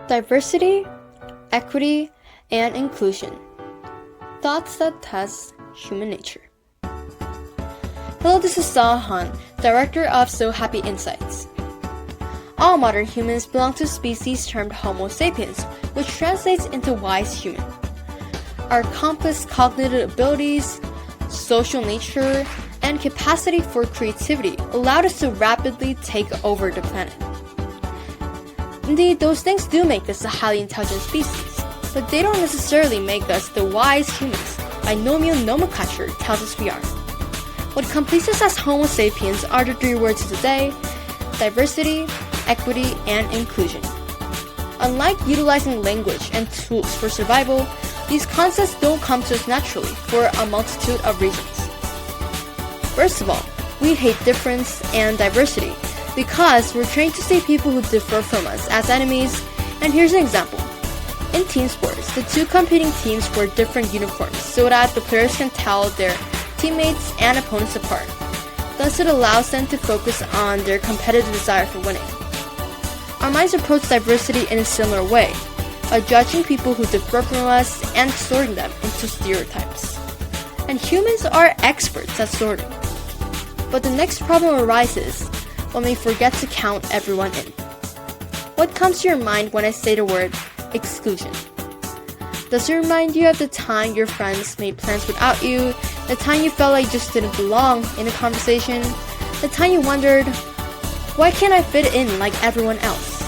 Diversity, equity, and inclusion. Thoughts that test human nature. Hello, this is Han, Director of SOHAPPY Insights. All modern humans belong to a species termed Homo sapiens, which translates into wise human. Our complex cognitive abilities, social nature, and capacity for creativity allowed us to rapidly take over the planet. Indeed, those things do make us a highly intelligent species, but they don't necessarily make us the wise humans binomial nomenclature tells us we are. What completes us as Homo sapiens are the three words of the day: diversity, equity, and inclusion. Unlike utilizing language and tools for survival, these concepts don't come to us naturally for a multitude of reasons. First of all, we hate difference and diversity because we're trained to see people who differ from us as enemies, and here's an example. In team sports, the two competing teams wear different uniforms so that the players can tell their teammates and opponents apart. Thus, it allows them to focus on their competitive desire for winning. Our minds approach diversity in a similar way, by judging people who differ from us and sorting them into stereotypes. And humans are experts at sorting. But the next problem arises when we forget to count everyone in. What comes to your mind when I say the word exclusion? Does it remind you of the time your friends made plans without you, the time you felt like you just didn't belong in a conversation, the time you wondered, why can't I fit in like everyone else?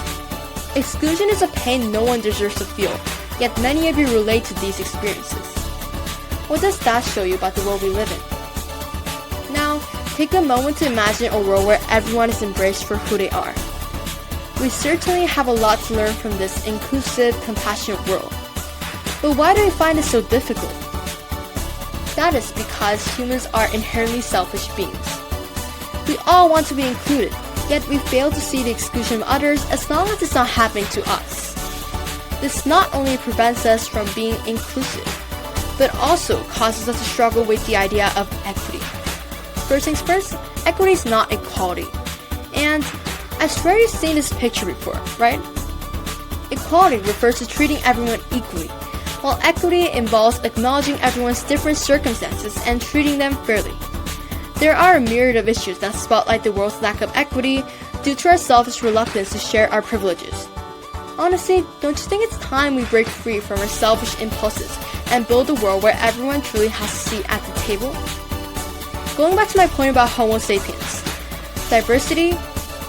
Exclusion is a pain no one deserves to feel, yet many of you relate to these experiences. What does that show you about the world we live in? Now, take a moment to imagine a world where everyone is embraced for who they are. We certainly have a lot to learn from this inclusive, compassionate world. But why do we find it so difficult? That is because humans are inherently selfish beings. We all want to be included, yet we fail to see the exclusion of others as long as it's not happening to us. This not only prevents us from being inclusive, but also causes us to struggle with the idea of equity. First things first, equity is not equality. And I swear you've seen this picture before, right? Equality refers to treating everyone equally, while equity involves acknowledging everyone's different circumstances and treating them fairly. There are a myriad of issues that spotlight the world's lack of equity due to our selfish reluctance to share our privileges. Honestly, don't you think it's time we break free from our selfish impulses and build a world where everyone truly has a seat at the table? Going back to my point about Homo sapiens, diversity,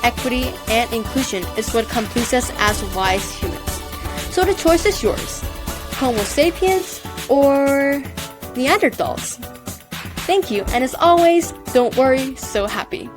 equity, and inclusion is what completes us as wise humans. So the choice is yours: Homo sapiens or Neanderthals. Thank you, and as always, don't worry, so happy.